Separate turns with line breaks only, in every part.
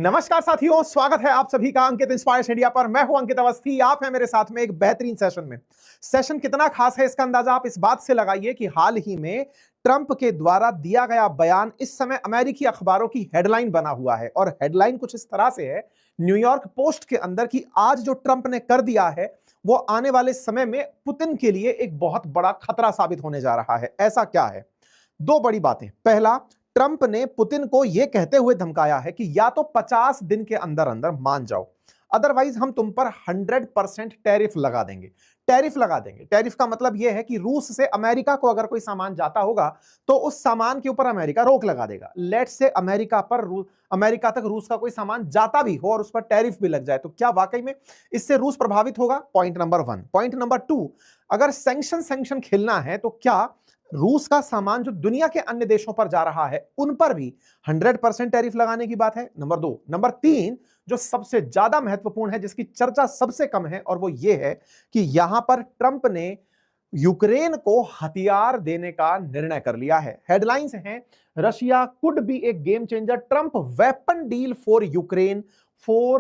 नमस्कार साथियों, स्वागत है आप सभी का अंकित इंस्पायर्स इंडिया पर। मैं हूं अंकित अवस्थी, आप हैं मेरे साथ में एक बेहतरीन सेशन में। सेशन कितना खास है इसका अंदाजा आप इस बात से लगाइए कि हाल ही में ट्रंप के द्वारा दिया गया बयान इस समय अमेरिकी अखबारों की हेडलाइन बना हुआ है। और हेडलाइन कुछ इस तरह से है न्यूयॉर्क पोस्ट के अंदर कि आज जो ट्रंप ने कर दिया है वो आने वाले समय में पुतिन के लिए एक बहुत बड़ा खतरा साबित होने जा रहा है। ऐसा क्या है? दो बड़ी बातें। पहला, ट्रंप ने पुतिन को यह कहते हुए धमकाया है कि या तो 50 दिन के अंदर अंदर मान जाओ, अदरवाइज हम तुम पर 100% टैरिफ लगा देंगे। टैरिफ लगा देंगे, टैरिफ का मतलब यह है कि रूस से अमेरिका को अगर कोई सामान जाता होगा तो उस सामान के ऊपर अमेरिका रोक लगा देगा। लेट से अमेरिका तक रूस का कोई सामान जाता भी हो और उस पर टैरिफ भी लग जाए तो क्या वाकई में इससे रूस प्रभावित होगा? Point number 1। पॉइंट नंबर 2, अगर सैंक्शन खेलना है तो क्या रूस का सामान जो दुनिया के अन्य देशों पर जा रहा है उन पर भी 100% टैरिफ लगाने की बात है? नंबर 2। नंबर 3, जो सबसे ज्यादा महत्वपूर्ण है, जिसकी चर्चा सबसे कम है, और वो ये है कि यहां पर ट्रंप ने यूक्रेन को हथियार देने का निर्णय कर लिया है। हेडलाइंस हैं, Russia could be a game changer, Trump weapon deal for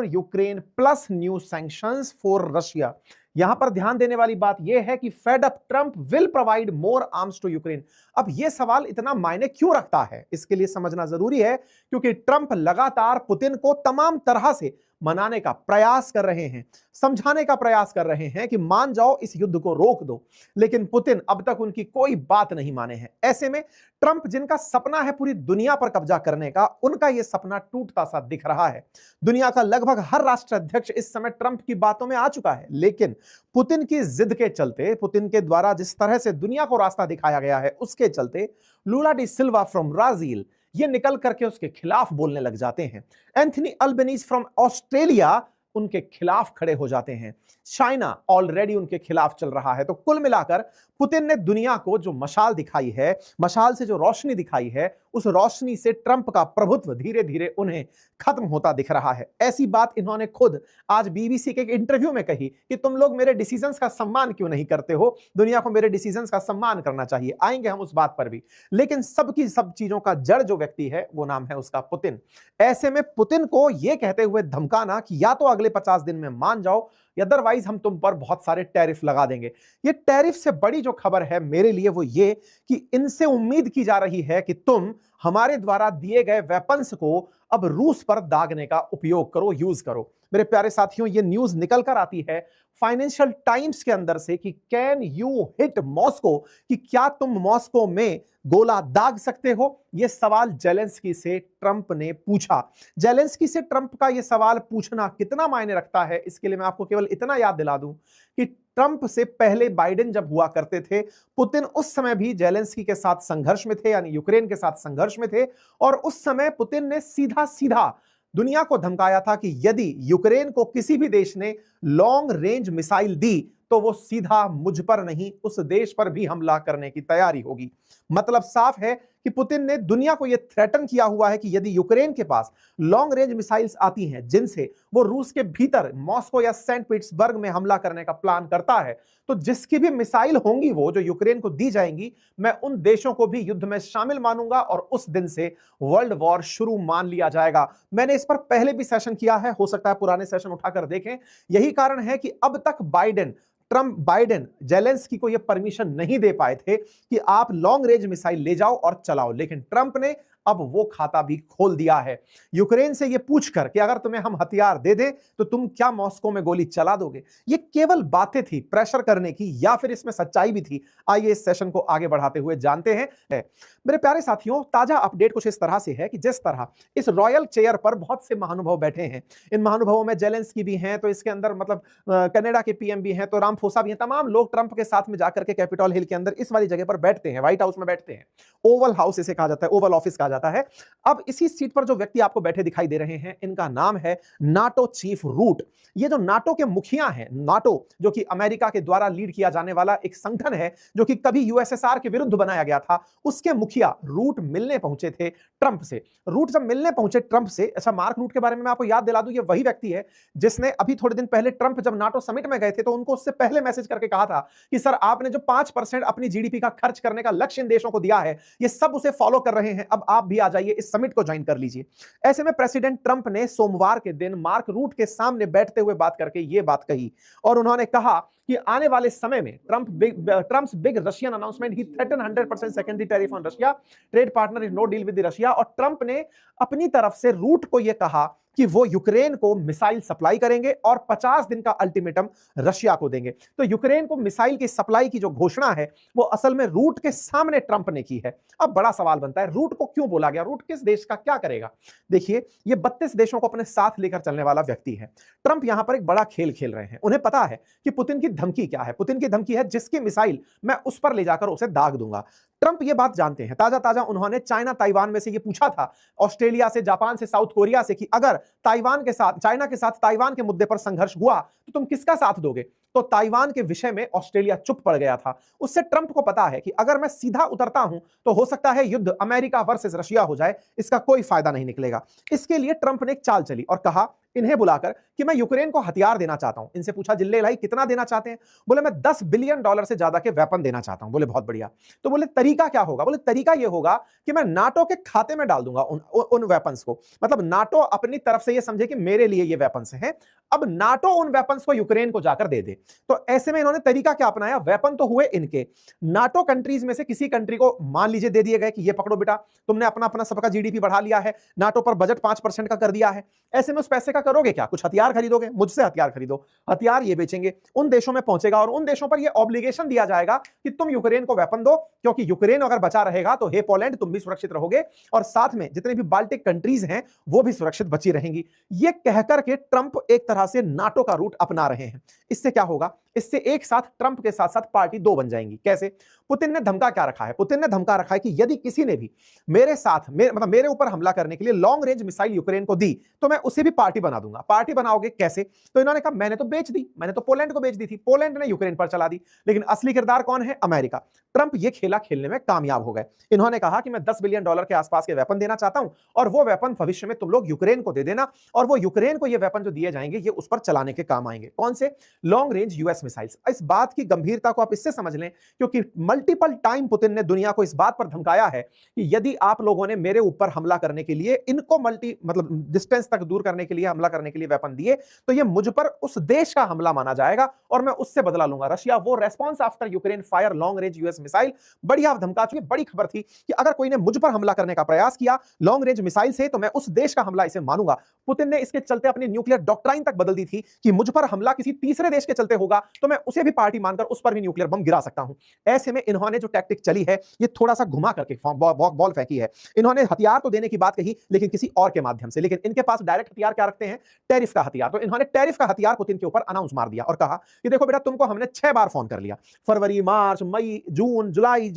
Ukraine plus new sanctions for Russia. यहां पर ध्यान देने वाली बात यह है कि fed up Trump will provide more arms to Ukraine. अब यह सवाल इतना मायने क्यों रखता है, इसके लिए समझना जरूरी है, क्योंकि ट्रंप लगातार पुतिन को तमाम तरह से मनाने का प्रयास कर रहे हैं, समझाने का प्रयास कर रहे हैं कि मान जाओ, इस युद्ध को रोक दो, लेकिन पुतिन अब तक उनकी कोई बात नहीं माने हैं। ऐसे में ट्रंप, जिनका सपना है पूरी दुनिया पर कब्जा करने का, उनका यह सपना टूटता सा दिख रहा है। दुनिया का लगभग हर राष्ट्राध्यक्ष इस समय ट्रंप की बातों में आ चुका है, लेकिन पुतिन की जिद के चलते, पुतिन के द्वारा जिस तरह से दुनिया को रास्ता दिखाया गया है उसके चलते Lula da Silva from Brazil ये निकल करके उसके खिलाफ बोलने लग जाते हैं। एंथनी अल्बनीज फ्रॉम ऑस्ट्रेलिया उनके खिलाफ खड़े हो जाते हैं। चाइना ऑलरेडी उनके खिलाफ चल रहा है। तो कुल मिलाकर पुतिन ने दुनिया को जो मशाल दिखाई है, मशाल से जो रोशनी दिखाई है, उस रोशनी से ट्रंप का प्रभुत्व धीरे धीरे उन्हें खत्म होता दिख रहा है। ऐसी बात इन्होंने खुद आज बीबीसी के एक इंटरव्यू में कही कि तुम लोग मेरे डिसीजंस का सम्मान क्यों नहीं करते हो, दुनिया को मेरे डिसीजंस का सम्मान करना चाहिए। आएंगे हम उस बात पर भी, लेकिन सबकी सब चीजों का जड़ जो व्यक्ति है वो नाम है उसका पुतिन। ऐसे में पुतिन को यह कहते हुए धमकाना कि या तो अगले 50 दिन में मान जाओ, अदरवाइज हम तुम पर बहुत सारे टैरिफ लगा देंगे। ये टैरिफ से बड़ी जो खबर है मेरे लिए वो ये कि इनसे उम्मीद की जा रही है कि तुम हमारे द्वारा दिए गए वेपन्स को अब रूस पर दागने का उपयोग करो, यूज करो। मेरे प्यारे साथियों, ये न्यूज निकल कर आती है फाइनेंशियल टाइम्स के अंदर से कि कैन यू हिट मॉस्को, कि क्या तुम मॉस्को में गोला दाग सकते हो? यह सवाल जेलेंस्की से ट्रंप ने पूछा। जेलेंस्की से ट्रंप का यह सवाल पूछना कितना मायने रखता है, इसके लिए मैं आपको केवल इतना याद दिला दूं कि ट्रंप से पहले बाइडेन जब हुआ करते थे, पुतिन उस समय भी जेलेंस्की के साथ संघर्ष में थे, यानी यूक्रेन के साथ संघर्ष में थे, और उस समय पुतिन ने सीधा सीधा दुनिया को धमकाया था कि यदि यूक्रेन को किसी भी देश ने लॉन्ग रेंज मिसाइल दी तो वो सीधा मुझ पर नहीं, उस देश पर भी हमला करने की तैयारी होगी। मतलब साफ है कि पुतिन ने दुनिया को यह थ्रेटन किया हुआ है कि यदि यूक्रेन के पास लॉन्ग रेंज मिसाइल्स आती हैं जिनसे वो रूस के भीतर मॉस्को या सेंट पीटर्सबर्ग में हमला करने का प्लान करता है, तो जिसकी भी मिसाइल होंगी वो जो यूक्रेन को दी जाएंगी, मैं उन देशों को भी युद्ध में शामिल मानूंगा और उस दिन से वर्ल्ड वॉर शुरू मान लिया जाएगा। मैंने इस पर पहले भी सेशन किया है, हो सकता है पुराने सेशन उठाकर देखें। यही कारण है कि अब तक बाइडेन जेलेंस्की को यह परमिशन नहीं दे पाए थे कि आप लॉन्ग रेंज मिसाइल ले जाओ और चलाओ, लेकिन ट्रंप ने अब वो खाता भी खोल दिया है। यूक्रेन से ये पूछकर कि अगर तुम्हें हम हथियार दे दें तो तुम क्या मॉस्को में गोली चला दोगे? ये केवल बातें थी प्रेशर करने की, या फिर इसमें सच्चाई भी थी? आइए इस सेशन को आगे बढ़ाते हुए जानते हैं। मेरे प्यारे साथियों, ताजा अपडेट कुछ इस तरह से है कि जिस तरह इस रॉयल चेयर पर बहुत से महानुभाव बैठे हैं, इन महानुभावों में जेलेंस्की भी हैं, तो इसके अंदर मतलब कनाडा के पीएम भी हैं, तो रामफोसा भी हैं, तमाम लोग ट्रंप के साथ में जाकर के कैपिटल हिल के अंदर इस वाली जगह पर बैठते हैं, व्हाइट हाउस में बैठते हैं। ओवल हाउस इसे कहा जाता है, ओवल ऑफिस कहा जाता है। अब इसी सीट पर जो व्यक्ति आपको बैठे दिखाई दे रहे हैं, इनका नाम है नाटो चीफ रूट। ये जो नाटो के मुखिया हैं, नाटो जो कि अमेरिका के द्वारा लीड किया जाने वाला एक संगठन है जो कि कभी यूएसएसआर के विरुद्ध बनाया गया था, उसके मुखिया रूट मिलने पहुंचे थे ट्रंप से। रूट जब मिलने पहुंचे ट्रंप से, अच्छा मार्क रूट के बारे में मैं आपको याद दिला दूं, ये वही व्यक्ति है जिसने अभी थोड़े दिन पहले ट्रंप जब नाटो समिट में गए थे तो उनको उससे पहले मैसेज करके कहा था कि सर आपने जो 5% अपनी जीडीपी का खर्च करने का लक्ष्य इन देशों को दिया है, ये सब उसे फॉलो कर रहे हैं, अब आप भी आ जाइए, इस समिट को ज्वाइन कर लीजिए। ऐसे में प्रेसिडेंट ट्रंप ने सोमवार के दिन मार्क रूट के सामने बैठते हुए बात करके यह बात कही और उन्होंने कहा कि आने वाले समय में Trump's big Russian announcement, he threaten 100% secondary tariff on Russia, trade partner is no deal with Russia. और ट्रंप ने अपनी तरफ से रूट को यह कहा कि वो यूक्रेन को मिसाइल सप्लाई करेंगे और 50 दिन का अल्टीमेटम रशिया को देंगे। तो यूक्रेन को मिसाइल की सप्लाई की जो घोषणा है वो असल में रूट के सामने ट्रंप ने की है। अब बड़ा सवाल बनता है, रूट को क्यों बोला गया, रूट किस देश का क्या करेगा? देखिए, ये 32 देशों को अपने साथ लेकर चलने वाला व्यक्ति है। ट्रंप यहां पर एक बड़ा खेल खेल रहे हैं। उन्हें पता है कि पुतिन की धमकी क्या है। पुतिन की धमकी है जिसकी मिसाइल मैं उस पर ले जाकर उसे दाग दूंगा। ट्रंप ये बात जानते हैं। ताजा उन्होंने चाइना ताइवान में से ये पूछा था, ऑस्ट्रेलिया से, जापान से, साउथ कोरिया से, कि अगर ताइवान के साथ, चाइना के साथ ताइवान के मुद्दे पर संघर्ष हुआ तो तुम किसका साथ दोगे? तो ताइवान के विषय में ऑस्ट्रेलिया चुप पड़ गया था। उससे ट्रंप को पता है कि अगर मैं सीधा उतरता हूं तो हो सकता है युद्ध अमेरिका वर्सेस रशिया हो जाए, इसका कोई फायदा नहीं निकलेगा। इसके लिए ट्रंप ने एक चाल चली और कहा इन्हें बुलाकर कि मैं यूक्रेन को हथियार देना चाहता हूं। इनसे पूछा, जिल्ले भाई कितना देना चाहते हैं? बोले मैं $10 बिलियन से ज्यादा के वेपन देना चाहता हूं। बोले बहुत बढ़िया। तो बोले तरीका क्या होगा? बोले तरीका यह होगा कि मैं नाटो के खाते में डाल दूंगा उन वेपन्स को। मतलब नाटो अपनी तरफ से यह समझे कि मेरे लिए ये वेपन्स हैं, अब नाटो उन वेपन्स को यूक्रेन को जाकर दे दे। तो ऐसे में इन्होंने तरीका क्या अपनाया? वेपन तो हुए इनके, नाटो कंट्रीज में से किसी कंट्री को मान लीजिए दे दिए गए कि ये पकड़ो बेटा, तुमने अपना अपना सबका जीडीपी बढ़ा लिया है, नाटो पर बजट 5% का कर दिया है। ऐसे में उस पैसे का करोगे क्या? कुछ हथियार खरीदोगे? मुझसे हथियार खरीदो, हथियार ये बेचेंगे, उन देशों में पहुंचेगा और उन देशों पर ये ऑब्लिगेशन दिया जाएगा कि तुम यूक्रेन को वेपन दो, क्योंकि यूक्रेन अगर बचा रहेगा तो हे पोलैंड तुम भी सुरक्षित रहोगे और साथ में जितने भी बाल्टिक कंट्रीज हैं वो भी सुरक्षित बची रहेंगी। ये कहकर के ट्रंप एक तरह से नाटो का रूट अपना रहे हैं। इससे क्या होगा? इससे एक साथ ट्रंप के साथ साथ पार्टी दो बन जाएंगी। कैसे? पुतिन ने धमका क्या रखा है? पुतिन ने धमका रखा है कि यदि किसी ने भी मेरे ऊपर हमला करने के लिए लॉन्ग रेंज मिसाइल यूक्रेन को दी तो मैं उसे भी पार्टी बना दूंगा। पार्टी बनाओगे कैसे? तो इन्होंने कहा मैंने तो बेच दी, मैंने तो पोलैंड को बेच दी थी, पोलैंड ने यूक्रेन पर चला दी, लेकिन असली किरदार कौन है? अमेरिका। ट्रंप ये खेला खेलने में कामयाब हो गए। इन्होंने कहा कि मैं $10 बिलियन के आसपास के वेपन देना चाहता हूं और वो वेपन भविष्य में तुम लोग यूक्रेन को दे देना और वो यूक्रेन को ये वेपन जो दिए जाएंगे ये उस पर चलाने के काम आएंगे। कौन से? Long range US missiles. इस बात की गंभीरता को आप इससे समझ लें क्योंकि मल्टीपल टाइम पुतिन ने दुनिया को इस बात पर धमकाया है कि यदि आप लोगों ने मेरे ऊपर हमला करने के लिए, इनको डिस्टेंस तक दूर करने के लिए, हमला करने के लिए वेपन दिए तो ये मुझ पर उस देश का हमला माना जाएगा और मैं उससे बदला लूंगा। रशिया वो response after Ukraine fire long range US missile. बढ़िया धमका चुके। बड़ी खबर थी कि अगर कोई ने मुझ पर हमला करने का प्रयास किया लॉन्ग रेंज मिसाइल से तो मैं उस देश का हमला इसे मानूंगा। पुतिन ने इसके चलते अपनी न्यूक्लियर डॉक्ट्राइन तक बदल दी थी कि मुझ पर हमला किसी तीसरे देश के चलते होगा तो मैं उसे भी पार्टी मानकर उस पर भी न्यूक्लियर बम गिरा सकता हूं। ऐसे में इन्होंने जो टैक्टिक चली है ये थोड़ा सा घुमा करके बॉल फेंकी है। इन्होंने हथियार तो देने की बात कही लेकिन किसी और के माध्यम से, लेकिन इनके पास डायरेक्ट हथियार क्या रखते हैं? टैरिफ का हथियार। तो इन्होंने टैरिफ का हथियार पुतिन के ऊपर अनाउंस मार दिया और कहा कि देखो बेटा तुमको हमने 6 बार फोन कर लिया, फरवरी, मार्च, मई, जून, जुलाई,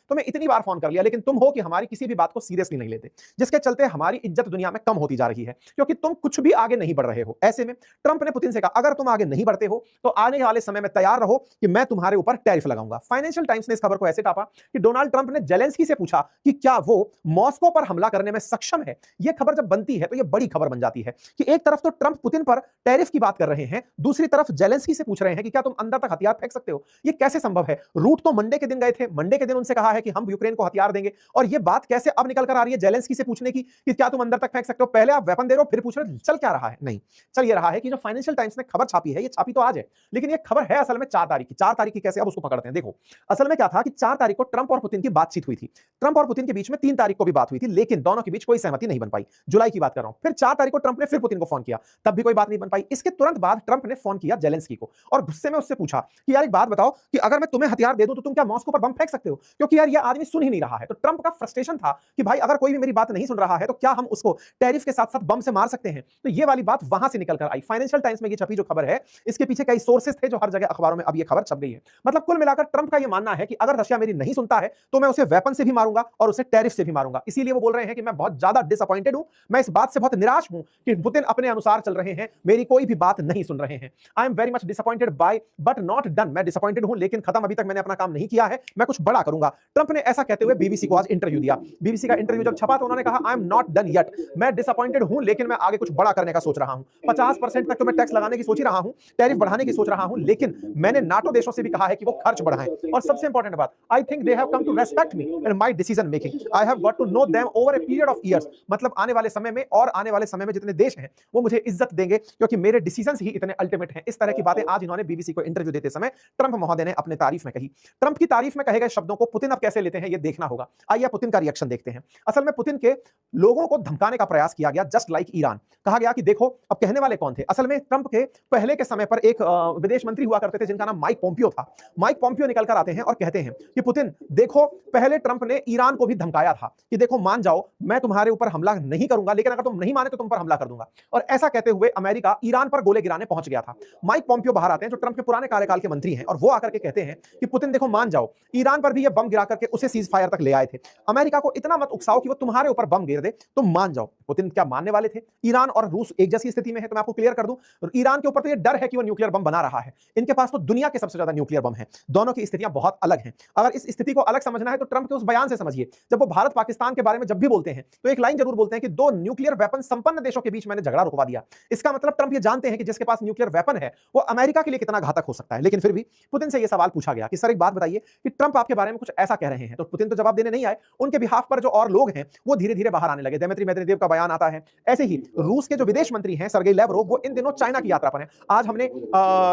तुम्हें इतनी बार फोन कर लिया, लेकिन तुम हो कि हमारी किसी भी बात को सीरियसली नहीं लेते, जिसके चलते हमारी इज्जत दुनिया में कम होती जा रही है क्योंकि तुम कुछ भी आगे नहीं बढ़ रहे हो। ऐसे में ट्रंप ने पुतिन से कहा अगर तुम आगे नहीं बढ़ते हो तो आने वाले समय में तैयार रहो कि मैं तुम्हारे ऊपर टैरिफ लगाऊंगा। फाइनेंशियल टाइम्स ने इस खबर को ऐसे टापा कि डोनाल्ड ट्रंप ने जेलेंस्की से पूछा कि क्या वो मॉस्को पर हमला करने में सक्षम है। यह खबर जब बनती है तो यह बड़ी खबर बन जाती है कि एक तरफ तो ट्रंप पुतिन पर टैरिफ की बात कर रहे हैं, दूसरी तरफ जेलेंस्की से पूछ रहे हैं कि क्या तुम अंदर तक हथियार फेंक सकते हो। यह कैसे संभव है? रूट तो मंडे के दिन गए थे, मंडे के दिन उनसे कहा है कि हम यूक्रेन को हथियार देंगे और यह बात कैसे अब निकल कर आ रही है जेलेंस्की से पूछने की कि क्या तुम अंदर तक फेंक सकते हो? पहले आप वेपन दे रहे हो फिर पूछ रहे हो। चल क्या रहा है? नहीं, चल ये रहा है कि जो फाइनेंशियल टाइम्स ने खबर छापी है, ये छापी तो आज है लेकिन ये खबर है असल में 4 तारीख की। 4 तारीख की कैसे? अब उसको पकड़ते हैं। देखो असल में क्या था कि 4 तारीख को ट्रंप और पुतिन की बातचीत हुई थी। ट्रंप और पुतिन के बीच में 3 तारीख को भी बात हुई थी लेकिन दोनों के बीच कोई सहमति नहीं बन पाई। जुलाई की बात कर रहा हूं। फिर 4 तारीख को ट्रंप ने फिर पुतिन को फोन किया, तब भी कोई बात नहीं बन पाई। इसके तुरंत बाद ट्रंप ने फोन किया जेलेंस्की को और गुस्से में उससे पूछा कि यार एक बात बताओ कि अगर मैं तुम्हें हथियार दे दूं तो तुम क्या मॉस्को पर बम फेंक सकते हो? क्योंकि यार ये आदमी सुन ही नहीं रहा है। तो ट्रंप का फ्रस्ट्रेशन था कि भाई अगर कोई भी मेरी बात नहीं सुन रहा है तो क्या हम उसको टैरिफ के साथ साथ बम से मार सकते हैं? तो ये वाली बात वहां से निकल कर आई। फाइनेंशियल टाइम्स में ये छपी जो खबर है इसके पीछे कई सोर्सेस थे जो हर जगह अखबारों में अब ये खबर छप गई है। मतलब कुल मिलाकर ट्रंप का ये मानना है कि अगर रशिया मेरी नहीं सुनता है तो मैं उसे वेपन से भी मारूंगा और उसे टैरिफ से भी मारूंगा। इसीलिए वो बोल रहे हैं कि मैं बहुत ज्यादा डिसअपॉइंटेड हूं, मैं इस बात से बहुत निराश हूं कि पुतिन अपने अनुसार चल रहे हैं, मेरी कोई भी बात नहीं सुन रहे हैं। I am very much disappointed by but not done. मैं डिसअपॉइंटेड हूं लेकिन खत्म, अभी तक मैंने अपना काम नहीं किया है, मैं कुछ बड़ा करूंगा। ट्रंप ने ऐसा कहते हुए बीबीसी को आज इंटरव्यू दिया। बीबीसी का इंटरव्यू जब छपा तो उन्होंने कहा I am not done yet, मैं डिसअपॉइंटेड हूं लेकिन मैं आगे कुछ बड़ा करने का सोच रहा हूं। 50% तक तो मैं टैक्स लगाने की सोच ही रहा हूं, टैरिफ बढ़ाने की सोच रहा हूं, लेकिन मैंने नाटो देशों से भी कहा है कि वो खर्च बढ़ाएं और सबसे इंपॉर्टेंट इंपॉर्टेंट बात, I think they have come to respect me and my decision making, I have got to know them over a period of years. मतलब आने वाले समय में और आने वाले समय में जितने देश हैं वो मुझे इज्जत देंगे क्योंकि मेरे डिसीजंस ही इतने अल्टीमेट हैं। इस तरह की बातें आज इन्होंने बीबीसी को इंटरव्यू देते समय ट्रंप महोदय ने अपने तारीफ में कही। ट्रंप की तारीफ में कहे गए शब्दों को पुतिन अब कैसे लेते हैं ये देखना होगा। आइए पुतिन का रिएक्शन देखते हैं। असल में पुतिन के लोगों को धमकाने का प्रयास किया गया, जस्ट लाइक ईरान। कहा गया कि देखो, अब कहने वाले कौन थे? असल में ट्रंप के पहले के समय पर एक विदेश मंत्री हुआ करते थे जिनका नाम माइक पोम्पियो था। माइक पोम्पियो निकल कर आते हैं और कहते हैं कि पुतिन देखो, पहले ट्रंप ने ईरान को भी धमकाया था कि देखो मान जाओ, मैं तुम्हारे ऊपर हमला नहीं करूंगा, लेकिन अगर तुम नहीं माने तो तुम पर हमला कर दूंगा। और ऐसा कहते हुए अमेरिका ईरान पर गोले गिराने पहुंच गया था। माइक पोम्पियो बाहर आते हैं जो ट्रंप के पुराने कार्यकाल के मंत्री हैं और वो आकर के कहते हैं कि पुतिन देखो मान जाओ, ईरान पर भी ये बम गिरा करके उसे सीज फायर तक ले आए थे। अमेरिका को इतना मत उकसाओ कि वो तुम्हारे ऊपर बम गिर दे, तुम मान जाओ। पुतिन क्या मानने वाले थे? ईरान और रूस एक जैसी स्थिति में है, तो मैं आपको क्लियर कर दूं, ईरान के ऊपर तो ये डर है कि वो न्यूक्लियर बम बना रहा है। इनके पास तो दुनिया के सबसे ज्यादा न्यूक्लियर बम है। दोनों की स्थितियां बहुत अलग हैं। अगर इस स्थिति को अलग समझना है तो ट्रंप के उस बयान से समझिए। जब वो भारत पाकिस्तान के बारे में जब भी बोलते हैं तो एक लाइन जरूर बोलते हैं कि दो न्यूक्लियर वेपन संपन्न देशों के बीच मैंने झगड़ा रुकवा दिया। इसका मतलब ट्रंप ये जानते हैं कि जिसके पास न्यूक्लियर वेपन है वो अमेरिका के लिए कितना घातक हो सकता है। लेकिन फिर भी पुतिन से यह सवाल पूछा गया कि सर एक बात बताइए कि ट्रंप आपके बारे में कुछ ऐसा कह रहे हैं, तो पुतिन तो जवाब देने नहीं आए। उनके बिहाफ पर जो और लोग हैं वो धीरे धीरे बाहर आने लगे। दिमित्री मेदवेदेव का बयान आता है। ऐसे ही रूस के जो विदेश मंत्री हैं सर्गेई लेवरोव, वो इन दिनों चाइना की यात्रा पर हैं। आज हमने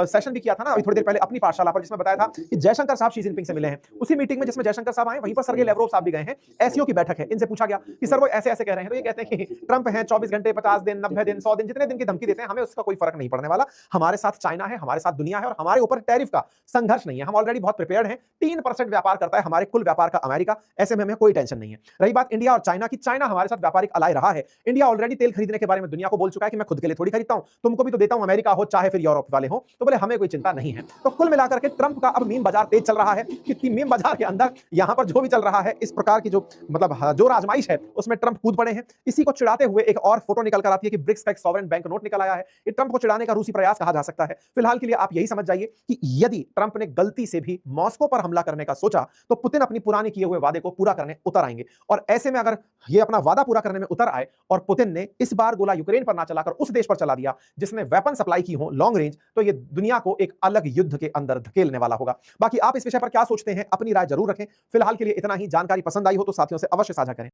सेशन भी किया था ना अभी थोड़ी देर पहले अपनी पाठशाला पर, जिसमें बताया था कि जयशंकर साहब शी जिनपिंग से मिले हैं। उसी मीटिंग में जिसमें जयशंकर साहब आए वहीं पर सर्गेई लेवरोव साहब भी गए हैं। एससीओ की बैठक है। इनसे पूछा गया कि सर वो ऐसे ऐसे कह रहे हैं, तो ये कहते हैं कि ट्रंप हैं 24 घंटे 50 दिन 90 दिन 100 दिन जितने दिन की धमकी देते हैं हमें उसका कोई फर्क नहीं पड़ने वाला। हमारे साथ चाइना है, हमारे साथ दुनिया है और हमारे ऊपर टैरिफ का संघर्ष नहीं है। हम ऑलरेडी बहुत प्रिपेयर्ड हैं। 3% व्यापार करता है हमारे कुल व्यापार का अमेरिका, ऐसे में हमें कोई टेंशन नहीं है। रही बात इंडिया और चाइना की, चाइना हमारे साथ व्यापारिक अलाय रहा है। इंडिया ऑलरेडी तेल खरीदने के बारे में दुनिया को बोल चुका है कि मैं खुद के लिए थोड़ी खरीदता हूं, तुमको भी तो देता हूं, अमेरिका हो चाहे फिर यूरोप वाले हो, तो बोले हमें कोई चिंता नहीं है। तो कुल मिलाकर के ट्रंप का अब मीम बाजार तेज चल रहा है कि मीम बाजार के अंदर यहां पर जो भी चल रहा है, इस प्रकार की जो मतलब जो आजमाइश है उसमें ट्रंप कूद पड़े हैं। इसी को चिढ़ाते हुए एक और फोटो निकल कर आती है कि ब्रिक्स का एक सॉवरेन बैंक नोट निकल आया है। ये ट्रंप को चिढ़ाने का रूसी प्रयास कहा जा सकता है। फिलहाल के लिए आप यही समझ जाइए कि यदि ट्रंप ने गलती से भी मॉस्को पर हमला करने का सोचा तो पुतिन अपनी पुराने किए हुए वादे को पूरा करने उतर आएंगे। और ऐसे में अगर ये अपना वादा पूरा करने में उतर आए और पुतिन ने इस बार गोला यूक्रेन पर ना चलाकर उस देश पर चला दिया जिसने वेपन सप्लाई की हो लॉन्ग रेंज, तो ये दुनिया को एक अलग युद्ध के अंदर धकेलने वाला होगा। बाकी आप इस विषय पर क्या सोचते हैं, अपनी राय जरूर रखें। फिलहाल के लिए इतना ही। जानकारी पसंद आई हो तो साथियों से अवश्य साझा करें।